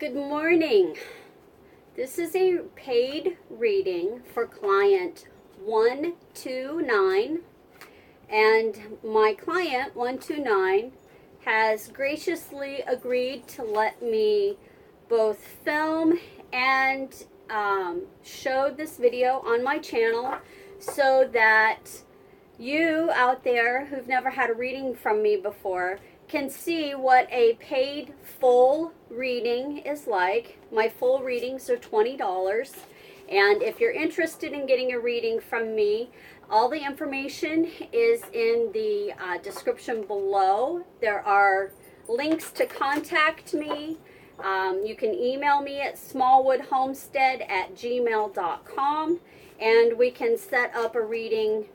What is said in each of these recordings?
Good morning. This is a paid reading for client 129, and my client 129 has graciously agreed to let me both film and show this video on my channel so that you out there who've never had a reading from me before can see what a paid full reading is like. My full readings are $20, and if you're interested in getting a reading from me, all the information is in the description below. There are links to contact me. You can email me at smallwoodhomestead@gmail.com, and we can set up a reading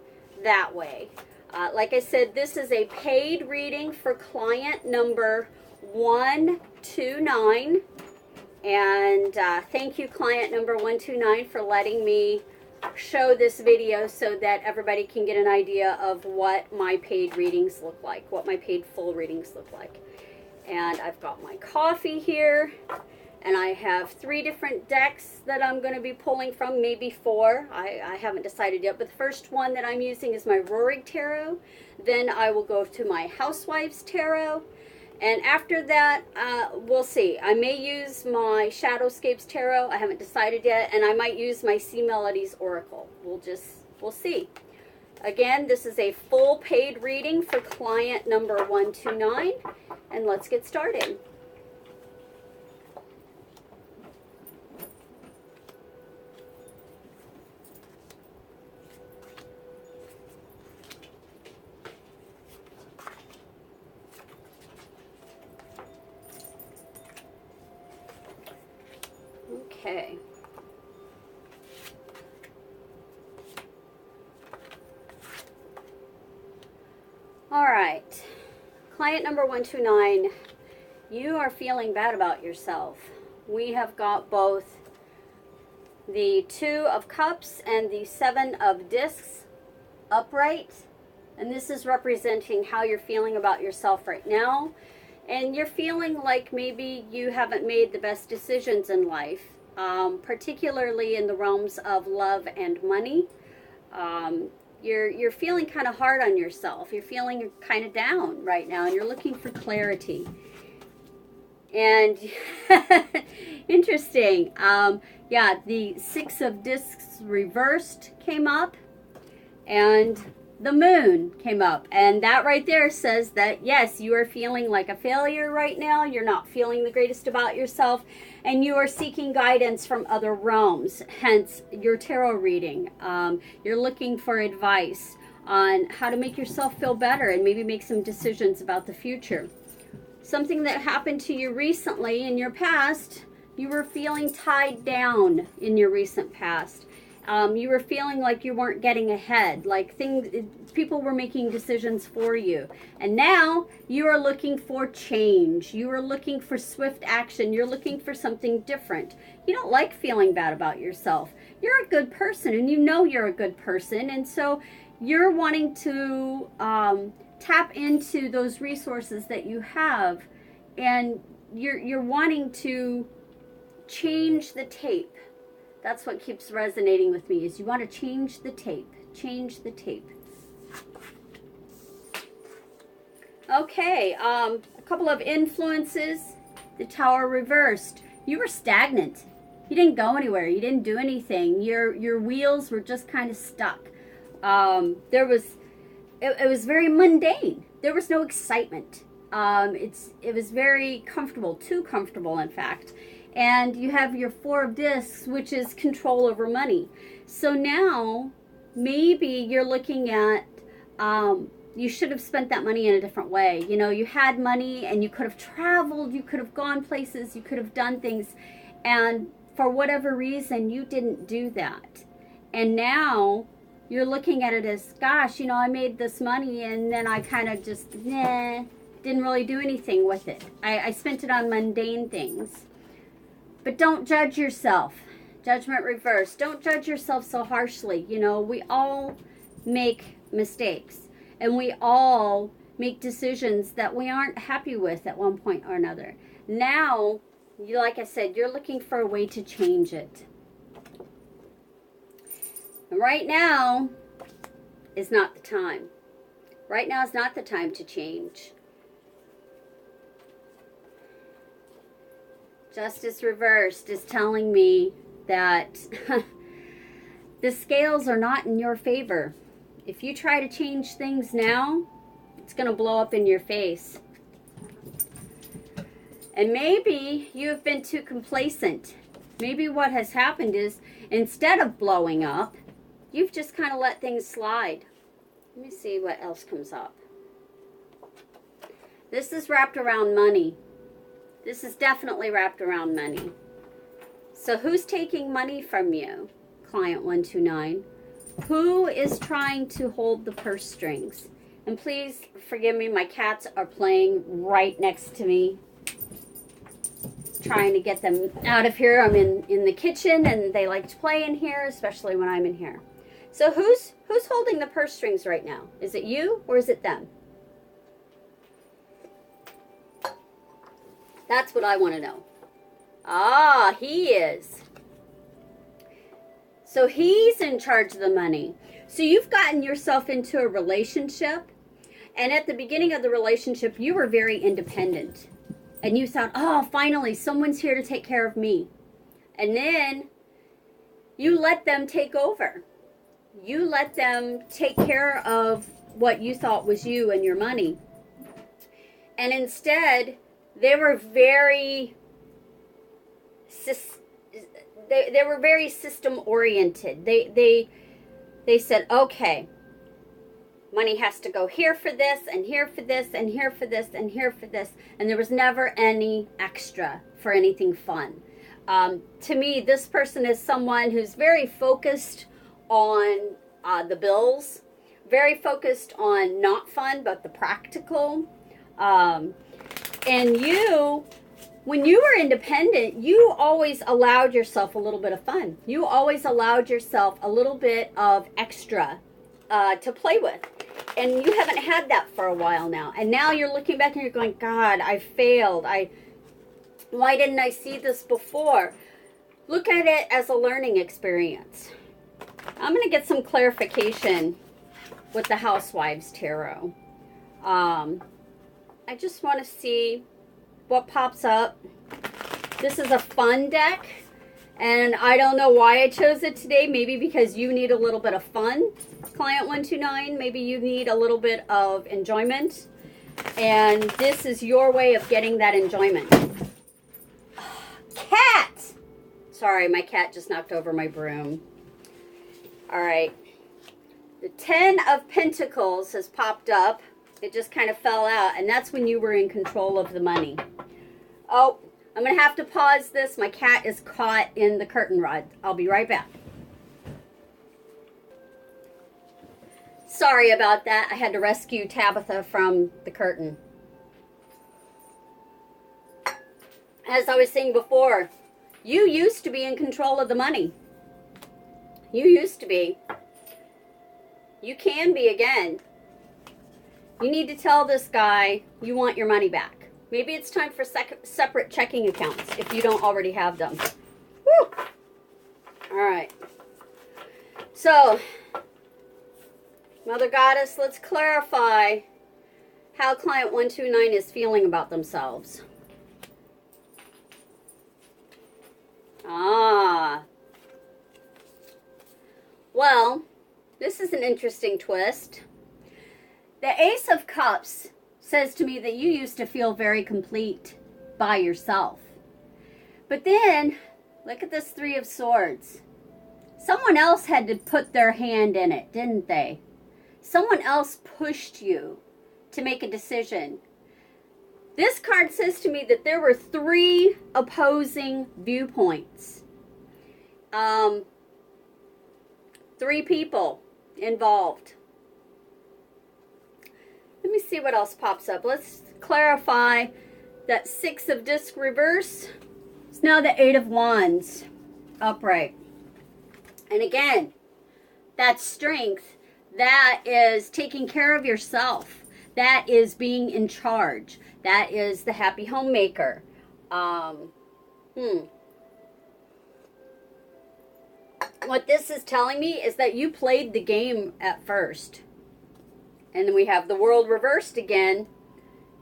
that way. Like I said, this is a paid reading for client number 129, and thank you, client number 129, for letting me show this video so that everybody can get an idea of what my paid readings look like, what my paid full readings look like. And I've got my coffee here, and I have 3 different decks that I'm going to be pulling from, maybe 4. I haven't decided yet, but the first one that I'm using is my Roaring Tarot. Then I will go to my Housewives Tarot, and after that, we'll see. I may use my Shadowscapes Tarot. I haven't decided yet, and I might use my Sea Melodies Oracle. We'll see. Again, this is a full paid reading for client number 129, and let's get started. Okay. All right. Client number 129, you are feeling bad about yourself. We have got both the 2 of Cups and the 7 of Discs upright, and this is representing how you're feeling about yourself right now. And you're feeling like maybe you haven't made the best decisions in life, particularly in the realms of love and money. You're feeling kind of hard on yourself. You're feeling kind of down right now, and you're looking for clarity. And interesting. Yeah, the 6 of Discs reversed came up, and the Moon came up, and that right there says that yes, you are feeling like a failure right now. You're not feeling the greatest about yourself, and you are seeking guidance from other realms, hence your tarot reading. You're looking for advice on how to make yourself feel better and maybe make some decisions about the future. Something that happened to you recently in your past, you were feeling tied down in your recent past. You were feeling like you weren't getting ahead, like people were making decisions for you. And now you are looking for change. You are looking for swift action. You're looking for something different. You don't like feeling bad about yourself. You're a good person, and you know you're a good person. And so you're wanting to tap into those resources that you have, and you're wanting to change the tape. That's what keeps resonating with me, is you want to change the tape. Change the tape. Okay, a couple of influences. The Tower reversed. You were stagnant. You didn't go anywhere. You didn't do anything. Your wheels were just kind of stuck. It was very mundane. There was no excitement. It was very comfortable, too comfortable, in fact. And you have your 4 of Discs, which is control over money. So now, maybe you're looking at, you should have spent that money in a different way. You know, you had money and you could have traveled, you could have gone places, you could have done things. And for whatever reason, you didn't do that. And now, you're looking at it as, gosh, you know, I made this money and then I kind of just, didn't really do anything with it. I spent it on mundane things. But don't judge yourself. Judgment reversed. Don't judge yourself so harshly. You know, we all make mistakes, and we all make decisions that we aren't happy with at one point or another. Now, like I said, you're looking for a way to change it. And right now is not the time. Right now is not the time to change. Justice reversed is telling me that the scales are not in your favor. If you try to change things now, it's going to blow up in your face. And maybe you have been too complacent. Maybe what has happened is, instead of blowing up, you've just kind of let things slide. Let me see what else comes up. This is wrapped around money. This is definitely wrapped around money. So who's taking money from you, client 129? Who is trying to hold the purse strings? And please forgive me, my cats are playing right next to me. Trying to get them out of here. I'm in the kitchen and they like to play in here, especially when I'm in here. So who's holding the purse strings right now? Is it you or is it them? That's what I want to know. Ah, he is. So he's in charge of the money. So you've gotten yourself into a relationship, and at the beginning of the relationship, you were very independent. And you thought, oh, finally, someone's here to take care of me. And then you let them take over. You let them take care of what you thought was you and your money. And instead, they were very system oriented. They said, okay, money has to go here for this, and here for this, and here for this, and here for this. And there was never any extra for anything fun. To me, this person is someone who's very focused on the bills, very focused on not fun, but the practical. And you, when you were independent, you always allowed yourself a little bit of fun. You always allowed yourself a little bit of extra to play with. And you haven't had that for a while now. And now you're looking back and you're going, God, I failed. Why didn't I see this before? Look at it as a learning experience. I'm going to get some clarification with the Housewives Tarot. I just want to see what pops up. This is a fun deck, and I don't know why I chose it today. Maybe because you need a little bit of fun, client 129. Maybe you need a little bit of enjoyment, and this is your way of getting that enjoyment. Cat! Sorry, my cat just knocked over my broom. All right. The 10 of Pentacles has popped up. It just kind of fell out, and that's when you were in control of the money. Oh, I'm going to have to pause this. My cat is caught in the curtain rod. I'll be right back. Sorry about that. I had to rescue Tabitha from the curtain. As I was saying before, you used to be in control of the money. You used to be. You can be again. You need to tell this guy you want your money back. Maybe it's time for separate checking accounts if you don't already have them. Woo! All right. So, Mother Goddess, let's clarify how client 129 is feeling about themselves. Well, this is an interesting twist. The Ace of Cups says to me that you used to feel very complete by yourself. But then, look at this Three of Swords. Someone else had to put their hand in it, didn't they? Someone else pushed you to make a decision. This card says to me that there were 3 opposing viewpoints. 3 people involved. Let me see what else pops up. Let's clarify that 6 of Disc reverse. It's now the 8 of Wands upright. And again, that strength, that is taking care of yourself. That is being in charge. That is the happy homemaker. What this is telling me is that you played the game at first. And then we have the world reversed again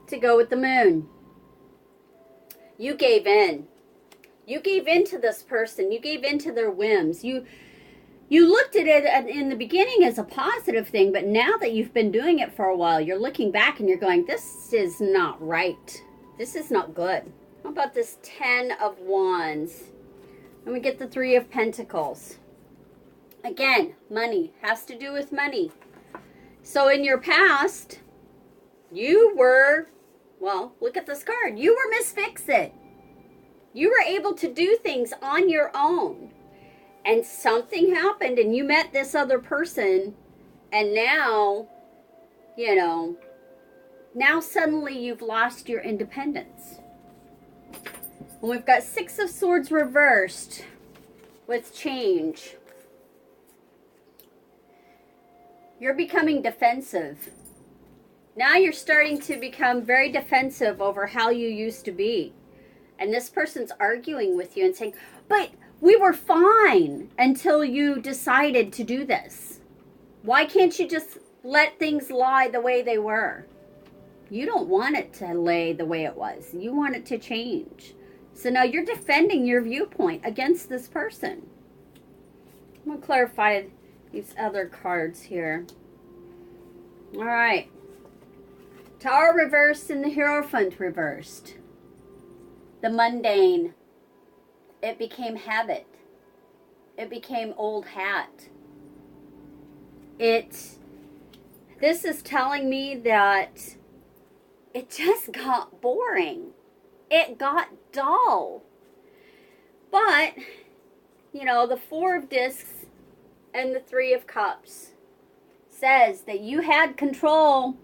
to go with the moon. You gave in. You gave in to this person. You gave in to their whims. You looked at it in the beginning as a positive thing, but now that you've been doing it for a while, you're looking back and you're going, this is not right. This is not good. How about this 10 of Wands? And we get the 3 of Pentacles. Again, money has to do with money. So in your past, you were, well, look at this card. You were Miss Fix-It. You were able to do things on your own. And something happened and you met this other person. And now, you know, now suddenly you've lost your independence. And we've got 6 of Swords reversed with change. You're becoming defensive. Now you're starting to become very defensive over how you used to be. And this person's arguing with you and saying, but we were fine until you decided to do this. Why can't you just let things lie the way they were? You don't want it to lay the way it was. You want it to change. So now you're defending your viewpoint against this person. I'm going to clarify these other cards here. All right. Tower reversed and the Hierophant reversed. The mundane. It became habit. It became old hat. This is telling me that it just got boring. It got dull. But, you know, the 4 of Discs and the 3 of Cups says that you had control.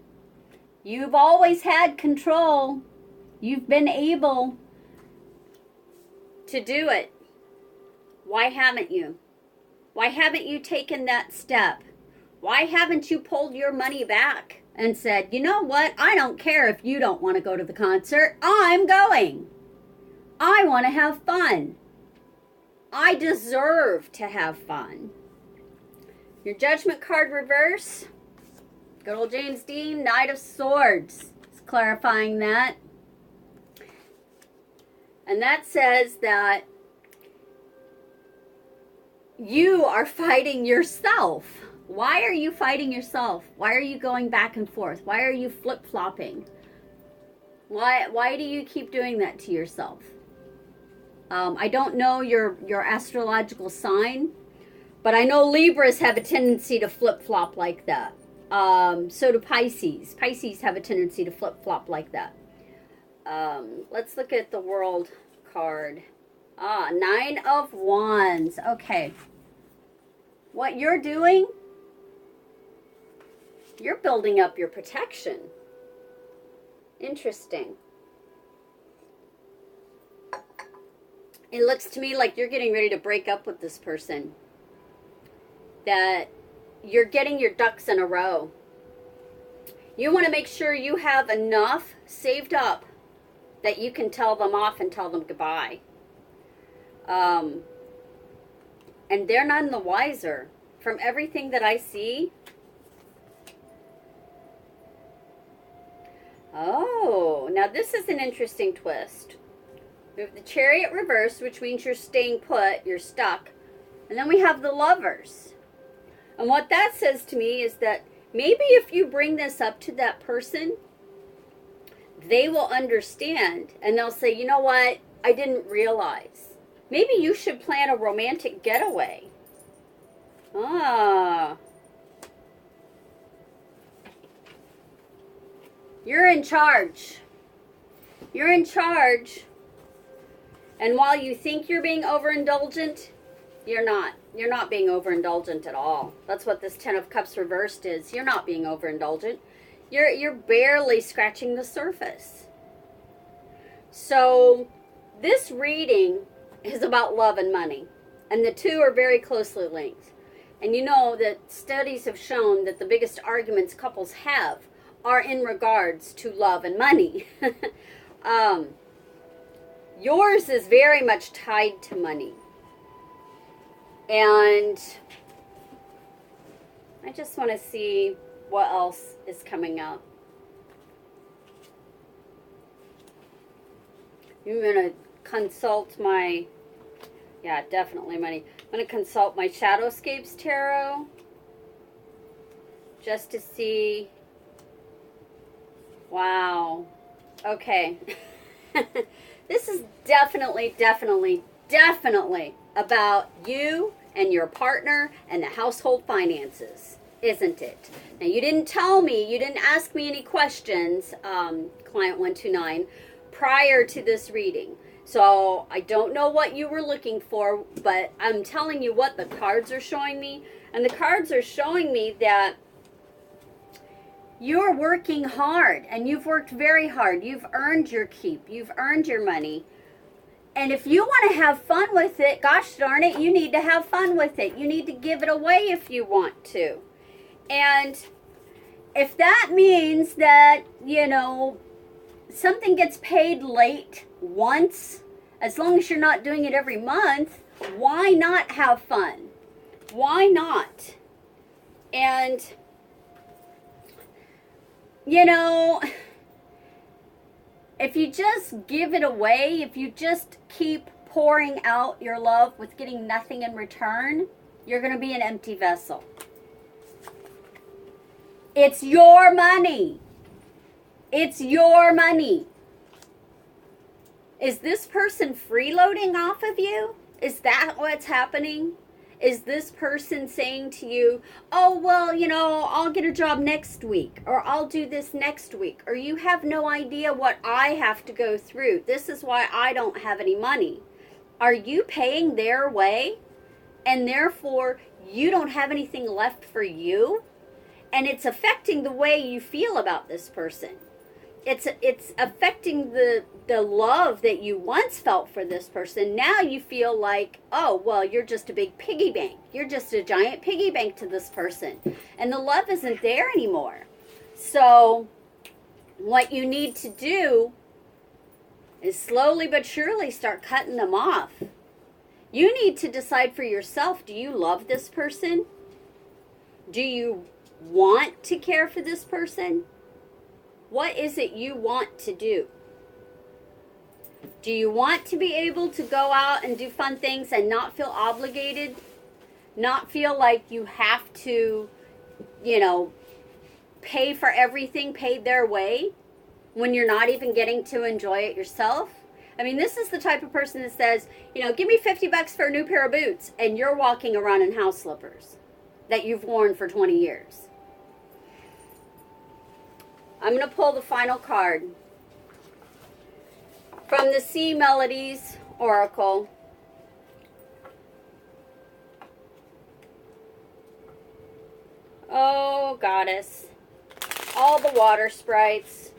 You've always had control. You've been able to do it. Why haven't you? Why haven't you taken that step? Why haven't you pulled your money back and said, you know what? I don't care if you don't want to go to the concert. I'm going. I want to have fun. I deserve to have fun. Your Judgment card reverse. Good old James Dean, Knight of Swords. It's clarifying that. And that says that you are fighting yourself. Why are you fighting yourself? Why are you going back and forth? Why are you flip-flopping? Why do you keep doing that to yourself? I don't know your astrological sign, but I know Libras have a tendency to flip-flop like that. So do Pisces. Pisces have a tendency to flip-flop like that. Let's look at the World card. 9 of Wands. Okay. What you're doing, you're building up your protection. Interesting. It looks to me like you're getting ready to break up with this person. That you're getting your ducks in a row. You want to make sure you have enough saved up that you can tell them off and tell them goodbye. And they're none the wiser. From everything that I see. Oh, now this is an interesting twist. We have the Chariot reversed, which means you're staying put, you're stuck. And then we have the Lovers. And what that says to me is that maybe if you bring this up to that person, they will understand. And they'll say, you know what? I didn't realize. Maybe you should plan a romantic getaway. You're in charge. You're in charge. And while you think you're being overindulgent, you're not. You're not being overindulgent at all. That's what this 10 of Cups reversed is. You're not being overindulgent. You're barely scratching the surface. So this reading is about love and money. And the two are very closely linked. And you know that studies have shown that the biggest arguments couples have are in regards to love and money. yours is very much tied to money. And I just want to see what else is coming up. I'm going to consult my, yeah, definitely money. I'm going to consult my Shadowscapes Tarot just to see. Wow. Okay. This is definitely about you and your partner and the household finances, isn't it? Now, you didn't tell me, you didn't ask me any questions, client 129, prior to this reading. So I don't know what you were looking for, but I'm telling you what the cards are showing me. And the cards are showing me that you're working hard, and you've worked very hard. You've earned your keep. You've earned your money. And if you want to have fun with it, gosh darn it, you need to have fun with it. You need to give it away if you want to. And if that means that, you know, something gets paid late once, as long as you're not doing it every month, why not have fun? Why not? And you know, if you just give it away, if you just keep pouring out your love with getting nothing in return, you're going to be an empty vessel. It's your money. It's your money. Is this person freeloading off of you? Is that what's happening? Is this person saying to you, oh, well, you know, I'll get a job next week, or I'll do this next week, or you have no idea what I have to go through. This is why I don't have any money. Are you paying their way, and therefore you don't have anything left for you? And it's affecting the way you feel about this person. It's affecting the love that you once felt for this person. Now you feel like, oh, well, you're just a big piggy bank. You're just a giant piggy bank to this person. And the love isn't there anymore. So what you need to do is slowly but surely start cutting them off. You need to decide for yourself, do you love this person? Do you want to care for this person? What is it you want to do? Do you want to be able to go out and do fun things and not feel obligated? Not feel like you have to, you know, pay for everything paid their way when you're not even getting to enjoy it yourself? I mean, this is the type of person that says, you know, give me $50 for a new pair of boots, and you're walking around in house slippers that you've worn for 20 years. I'm going to pull the final card from the Sea Melodies Oracle. Oh, Goddess. All the water sprites.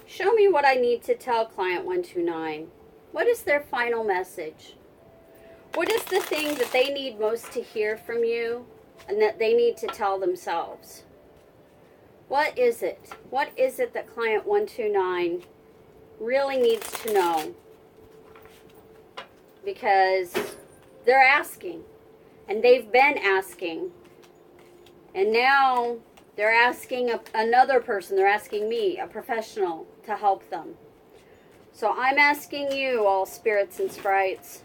Show me what I need to tell client 129. What is their final message? What is the thing that they need most to hear from you and that they need to tell themselves? What is it? What is it that client 129 really needs to know? Because they're asking, and they've been asking, and now they're asking another person, they're asking me, a professional, to help them. So I'm asking you, all spirits and sprites,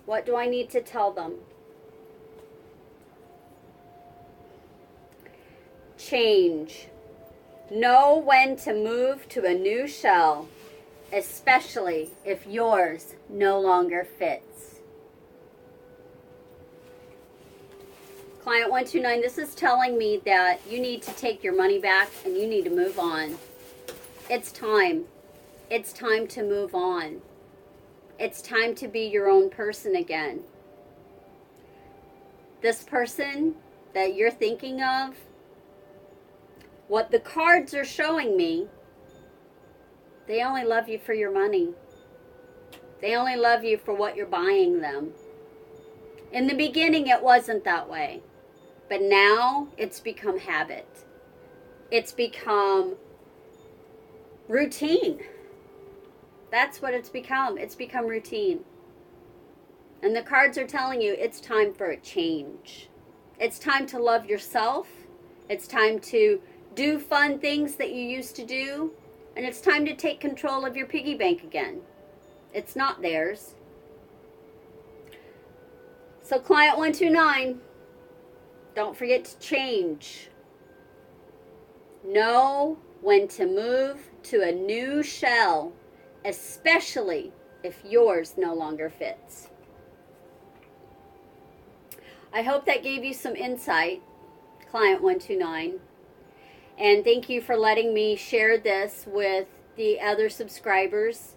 what do I need to tell them? Change. Know when to move to a new shell, especially if yours no longer fits. Client 129, this is telling me that you need to take your money back and you need to move on. It's time. It's time to move on. It's time to be your own person again. This person that you're thinking of, what the cards are showing me, they only love you for your money. They only love you for what you're buying them. In the beginning, it wasn't that way. But now, it's become habit. It's become routine. That's what it's become. It's become routine. And the cards are telling you it's time for a change. It's time to love yourself. It's time to do fun things that you used to do. And it's time to take control of your piggy bank again. It's not theirs. So client 129, don't forget to change. Know when to move to a new shell, especially if yours no longer fits. I hope that gave you some insight, client 129. And thank you for letting me share this with the other subscribers.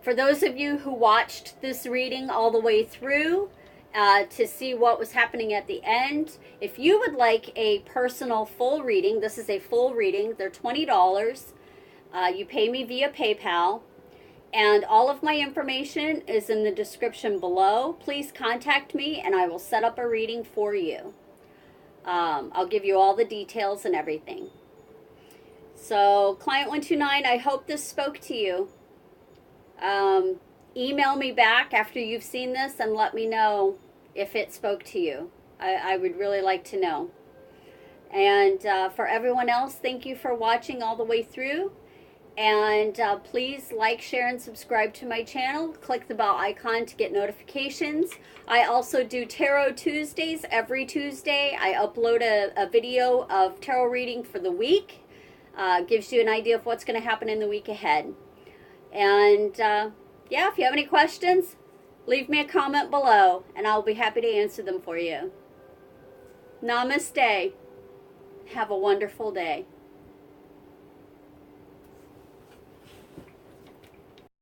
For those of you who watched this reading all the way through to see what was happening at the end, if you would like a personal full reading, this is a full reading. They're $20. You pay me via PayPal. And all of my information is in the description below. Please contact me and I will set up a reading for you. I'll give you all the details and everything. So, client 129, I hope this spoke to you. Email me back after you've seen this and let me know if it spoke to you. I would really like to know. And for everyone else, thank you for watching all the way through. And please like, share, and subscribe to my channel. Click the bell icon to get notifications. I also do Tarot Tuesdays every Tuesday. I upload a video of tarot reading for the week. Gives you an idea of what's going to happen in the week ahead. And yeah, if you have any questions, leave me a comment below and I'll be happy to answer them for you. Namaste. Have a wonderful day.